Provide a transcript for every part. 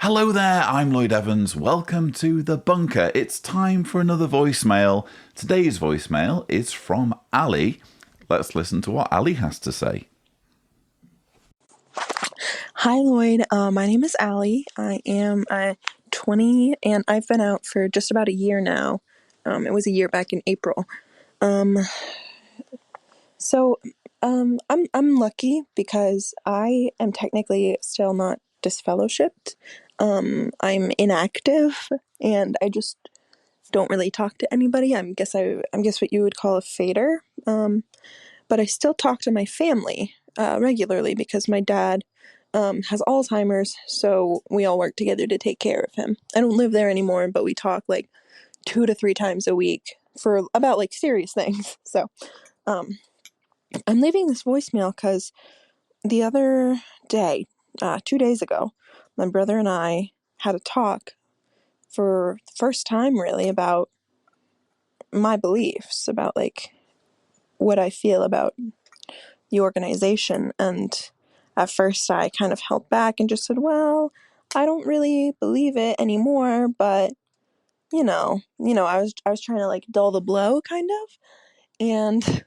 Hello there, I'm Lloyd Evans. Welcome to The Bunker. It's time for another voicemail. Today's voicemail is from Ali. Let's listen to what Ali has to say. Hi, Lloyd. My name is Allie. I am 20, and I've been out for just about a year now. It was a year back in April. Um, I'm lucky because I am technically still not disfellowshipped. I'm inactive, and I just don't really talk to anybody. I'm guess what you would call a fader. But I still talk to my family regularly because my dad has Alzheimer's, so we all work together to take care of him. I don't live there anymore, but we talk like 2 to 3 times a week for about like serious things. So um, I'm leaving this voicemail because the other day, 2 days ago, my brother and I had a talk for the first time really about my beliefs, about like what I feel about the organization. And at first I kind of held back and just said, well, I don't really believe it anymore, but I was trying to like dull the blow kind of. And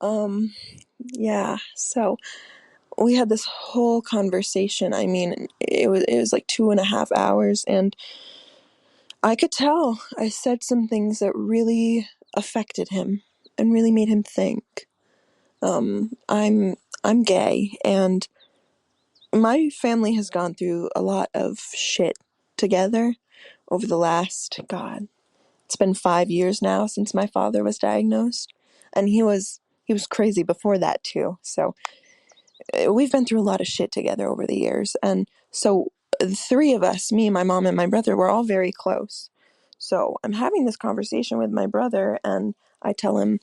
um yeah, so we had this whole conversation. I mean, it was like 2.5 hours, and I could tell I said some things that really affected him and really made him think. I'm gay, and my family has gone through a lot of shit together over the last, God, it's been 5 years now since my father was diagnosed, and he was crazy before that too. So we've been through a lot of shit together over the years, and so the three of us, me, my mom, and my brother, we're all very close. So I'm having this conversation with my brother, and I tell him,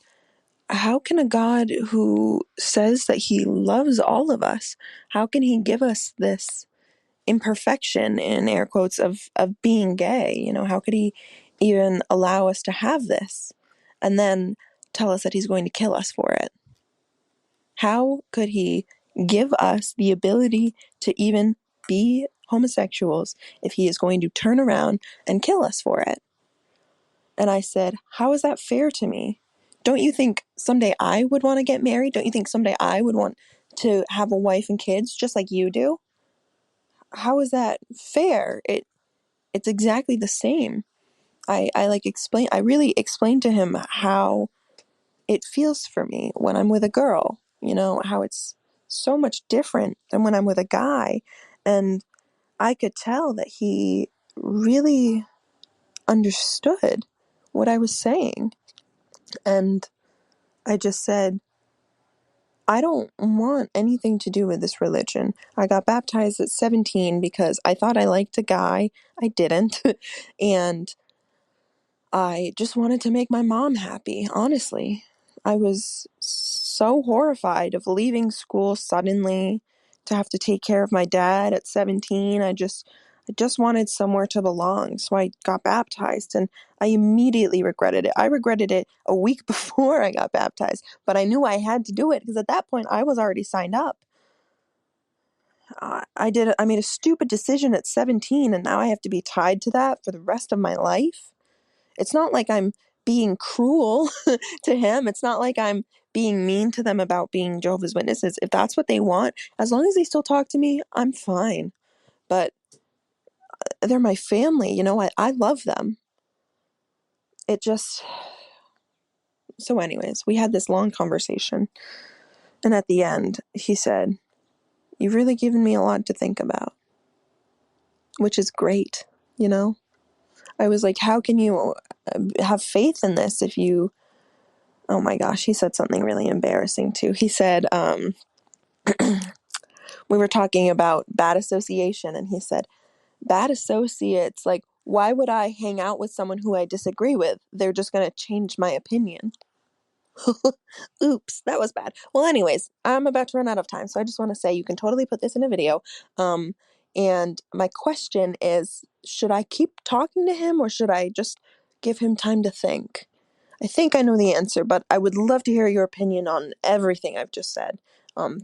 how can a God who says that he loves all of us, how can he give us this imperfection, in air quotes, of being gay? How could he even allow us to have this and then tell us that he's going to kill us for it? How could he give us the ability to even be homosexuals if he is going to turn around and kill us for it? And I said, how is that fair to me? Don't you think someday I would want to get married? Don't you think someday I would want to have a wife and kids just like you do? How is that fair? It's exactly the same. I really explained to him how it feels for me when I'm with a girl, how it's so much different than when I'm with a guy. And I could tell that he really understood what I was saying. And I just said, I don't want anything to do with this religion. I got baptized at 17 because I thought I liked a guy. I didn't. And I just wanted to make my mom happy, honestly. I was so horrified of leaving school suddenly to have to take care of my dad at 17. I just wanted somewhere to belong. So I got baptized, and I immediately regretted it. I regretted it a week before I got baptized, but I knew I had to do it because at that point I was already signed up. I made a stupid decision at 17, and now I have to be tied to that for the rest of my life. It's not like I'm being cruel to him. It's not like I'm being mean to them about being Jehovah's Witnesses. If that's what they want, as long as they still talk to me, I'm fine. But they're my family, I love them. It just. So, anyways, we had this long conversation. And at the end, he said, "You've really given me a lot to think about," which is great, you know? I was like, how can you have faith in this if you. Oh my gosh, he said something really embarrassing too. He said, we were talking about bad association, and he said, bad associates, like, why would I hang out with someone who I disagree with? They're just going to change my opinion. Oops, that was bad. Well, anyways, I'm about to run out of time, so I just want to say you can totally put this in a video. And my question is, should I keep talking to him, or should I just give him time to think? I think I know the answer, but I would love to hear your opinion on everything I've just said.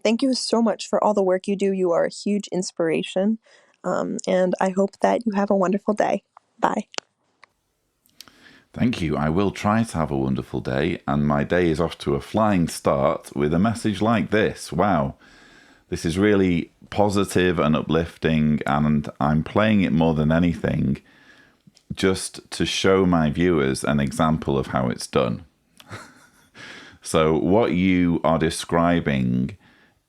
Thank you so much for all the work you do. You are a huge inspiration. And I hope that you have a wonderful day. Bye. Thank you. I will try to have a wonderful day, and my day is off to a flying start with a message like this. Wow. This is really positive and uplifting, and I'm playing it more than anything just to show my viewers an example of how it's done. So what you are describing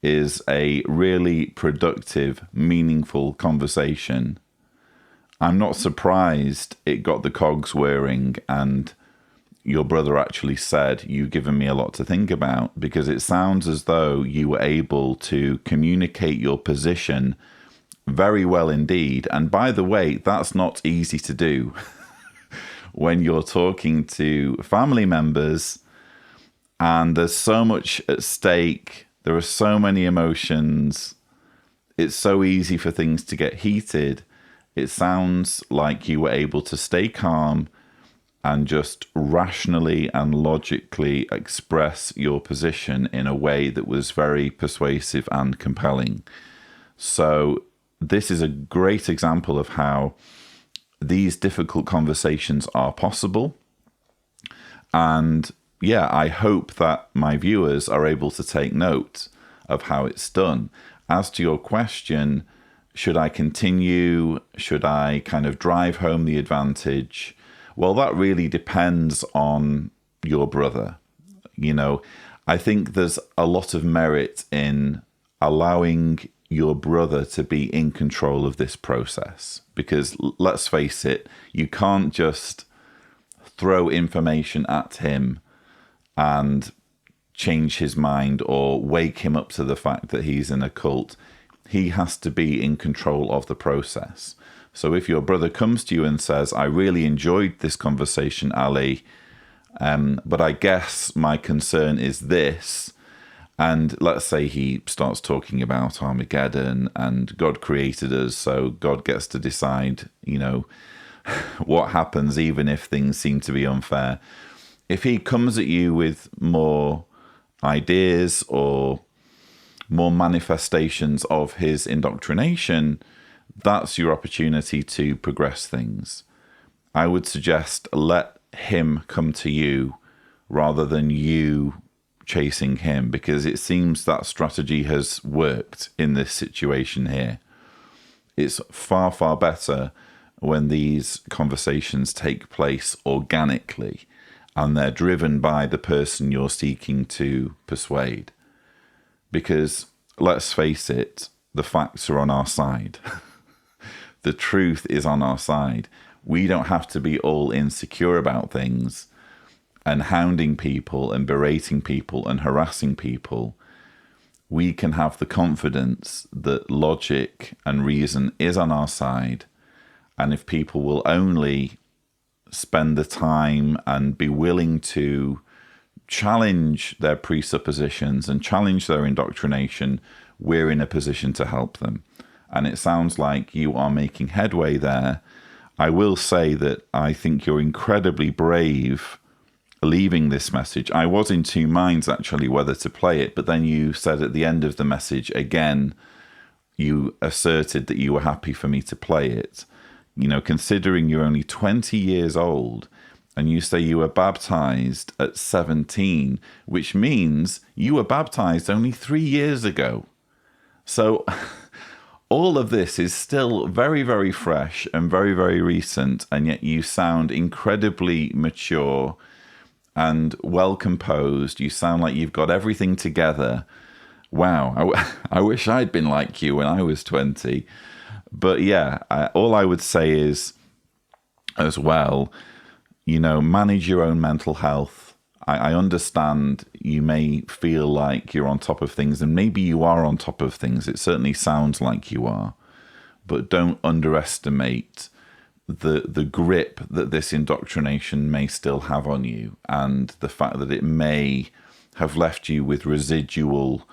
is a really productive, meaningful conversation. I'm not surprised it got the cogs whirring and your brother actually said, "You've given me a lot to think about," because it sounds as though you were able to communicate your position very well indeed. And by the way, that's not easy to do when you're talking to family members and there's so much at stake. There are so many emotions. It's so easy for things to get heated. It sounds like you were able to stay calm and just rationally and logically express your position in a way that was very persuasive and compelling. So this is a great example of how these difficult conversations are possible. And yeah, I hope that my viewers are able to take note of how it's done. As to your question, should I continue? Should I kind of drive home the advantage? Well, that really depends on your brother. You know, I think there's a lot of merit in allowing your brother to be in control of this process, because let's face it, you can't just throw information at him and change his mind or wake him up to the fact that he's in a cult. He has to be in control of the process. So if your brother comes to you and says, "I really enjoyed this conversation, Ali, but I guess my concern is this," and let's say he starts talking about Armageddon and God created us, so God gets to decide, you know, what happens even if things seem to be unfair. If he comes at you with more ideas or more manifestations of his indoctrination, that's your opportunity to progress things. I would suggest let him come to you rather than you chasing him, because it seems that strategy has worked in this situation here. It's far, far better when these conversations take place organically and they're driven by the person you're seeking to persuade. Because let's face it, the facts are on our side. The truth is on our side. We don't have to be all insecure about things and hounding people and berating people and harassing people. We can have the confidence that logic and reason is on our side. And if people will only spend the time and be willing to challenge their presuppositions and challenge their indoctrination, we're in a position to help them. And it sounds like you are making headway there. I will say that I think you're incredibly brave leaving this message. I was in two minds actually whether to play it, but then you said at the end of the message again, you asserted that you were happy for me to play it. You know, considering you're only 20 years old and you say you were baptized at 17, which means you were baptized only 3 years ago. So all of this is still very, very fresh and very, very recent, and yet you sound incredibly mature and well composed. You sound like you've got everything together. Wow, I wish I'd been like you when I was 20. But yeah, all I would say is, as well, you know, manage your own mental health. I understand you may feel like you're on top of things, and maybe you are on top of things. It certainly sounds like you are. But don't underestimate the grip that this indoctrination may still have on you, and the fact that it may have left you with residual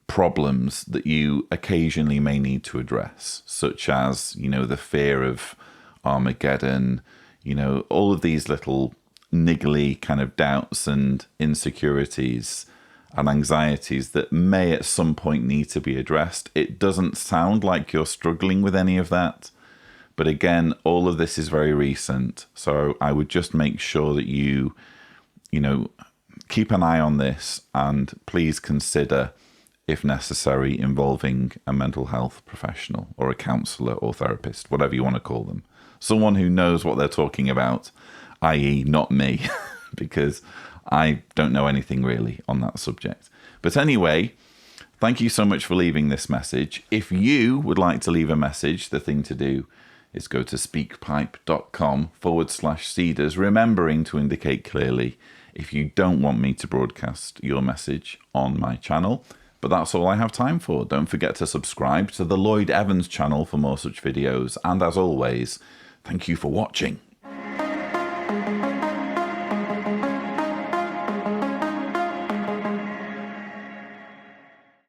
problems that you occasionally may need to address, such as, you know, the fear of Armageddon, you know, all of these little niggly kind of doubts and insecurities. and anxieties that may at some point need to be addressed. It doesn't sound like you're struggling with any of that. But again, all of this is very recent. So I would just make sure that you keep an eye on this, and please consider, if necessary, involving a mental health professional or a counsellor or therapist, whatever you want to call them. Someone who knows what they're talking about, i.e. not me, because I don't know anything really on that subject. But anyway, thank you so much for leaving this message. If you would like to leave a message, the thing to do is go to speakpipe.com/Cedars, remembering to indicate clearly if you don't want me to broadcast your message on my channel. But that's all I have time for. Don't forget to subscribe to the Lloyd Evans channel for more such videos. And as always, thank you for watching.